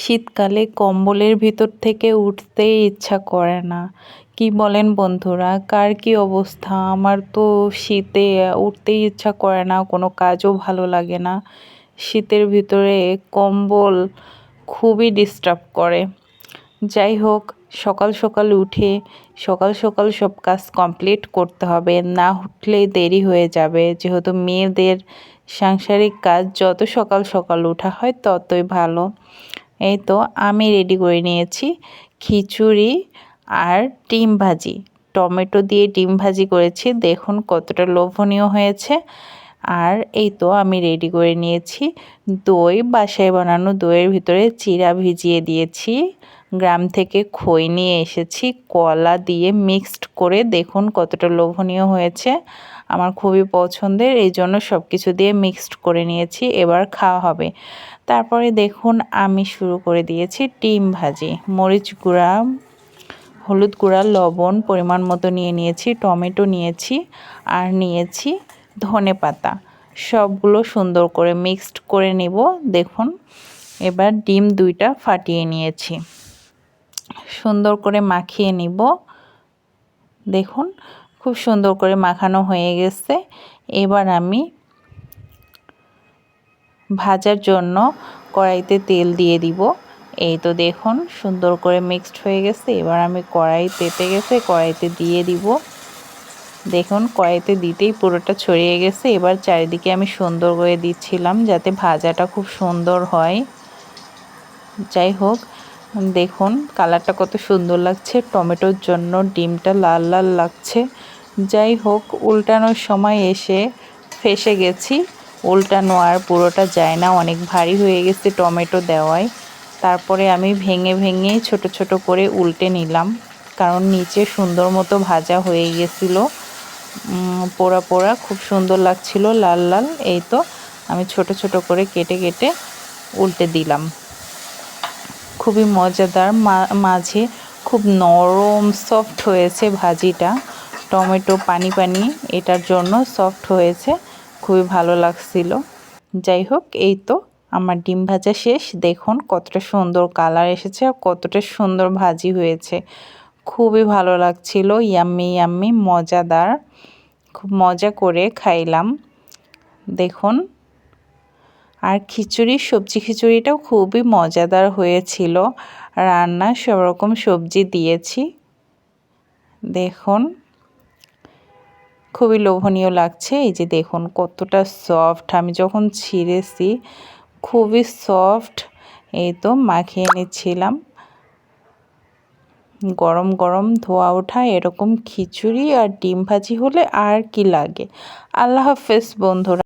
শীতকালে কম্বলের ভিতর থেকে উঠতেই ইচ্ছা করে না। কি বলেন বন্ধুরা, কার কি অবস্থা? আমার তো শীতে উঠতেই ইচ্ছা করে না, কোনো কাজও ভালো লাগে না। শীতের ভিতরে কম্বল খুবই ডিস্টার্ব করে। যাই হোক, সকাল সকাল উঠে সকাল সকাল সব কাজ কমপ্লিট করতে হবে, না উঠলে দেরি হয়ে যাবে। যেহেতু মেয়েদের সাংসারিক কাজ যত সকাল সকাল ওঠা হয় ততই ভালো। এই তো আমি রেডি করে নিয়েছি খিচুড়ি আর ডিম ভাজি, টমেটো দিয়ে ডিম ভাজি করেছি। দেখুন কতটা লোভনীয় হয়েছে। আর এই তো আমি রেডি করে নিয়েছি দই, বাসায় বানানো দইয়ের ভিতরে চিরা ভিজিয়ে দিয়েছি। গ্রাম থেকে খই নিয়ে এসেছি, কলা দিয়ে মিক্সড করে দেখুন কতটা লোভনীয় হয়েছে। আমার খুবই পছন্দের, এই জন্য সব কিছু দিয়ে মিক্সড করে নিয়েছি। এবার খাওয়া হবে। তারপরে দেখুন আমি শুরু করে দিয়েছি ডিম ভাজি। মরিচ গুঁড়া, হলুদ গুঁড়া, লবণ পরিমাণ মতো নিয়ে নিয়েছি, টমেটো নিয়েছি আর নিয়েছি ধনেপাতা। সবগুলো সুন্দর করে মিক্সড করে নেব। দেখুন এবার ডিম দুইটা ফাটিয়ে নিয়েছি, সুন্দর করে মাখিয়ে নিব। দেখুন খুব সুন্দর করে মাখানো হয়ে গেছে। এবার আমি ভাজার জন্য কড়াইতে তেল দিয়ে দিব। এই তো দেখুন সুন্দর করে মিক্সড হয়ে গেছে। এবার আমি কড়াই তেতে গেছে, কড়াইতে দিয়ে দিব। দেখুন কড়াইতে দিতেই পুরোটা ছড়িয়ে গেছে। এবার চারিদিকে আমি সুন্দর করে দিচ্ছিলাম যাতে ভাজাটা খুব সুন্দর হয়। যাই হোক, দেখুন কালারটা কত সুন্দর লাগছে, টমেটোর জন্য ডিমটা লাল লাল লাগছে। যাই হোক, উল্টানোর সময় এসে ফেঁসে গেছি। উল্টানো আর পুরোটা যায় না, অনেক ভারী হয়ে গেছে টমেটো দেওয়ায়। তারপরে আমি ভেঙে ভেঙে ছোট ছোট করে উল্টে নিলাম, কারণ নিচে সুন্দর মতো ভাজা হয়ে গেছিল। পোড়া পোড়া খুব সুন্দর লাগছিল, লাল লাল। এই তো আমি ছোট ছোট করে কেটে কেটে উল্টে দিলাম। খুবই মজাদার, মাঝে খুব নরম সফট হয়েছে ভাজিটা। টমেটো পানি পানি, এটার জন্য সফট হয়েছে, খুবই ভালো লাগছিল। যাই হোক, এই তো আমার ডিম ভাজা শেষ। দেখুন কতটা সুন্দর কালার এসেছে আর কতটা সুন্দর ভাজি হয়েছে, খুবই ভালো লাগছিল। ইয়াম্মি ইয়াম্মি, মজাদার, খুব মজা করে খাইলাম। দেখুন, আর খিচুড়ি, সবজি খিচুড়িটাও খুবই মজাদার হয়েছিল। রান্না সব রকম সবজি দিয়েছি। দেখুন খুবই লোভনীয় লাগছে। এই যে দেখুন কতটা সফট, আমি যখন ছিঁড়েছি খুবই সফট। এই তো মাখিয়ে নিচ্ছিলাম। গরম গরম ধোয়া ওঠা এরকম খিচুড়ি আর ডিম ভাজি হলে আর কি লাগে। আল্লাহ হাফেজ বন্ধুরা।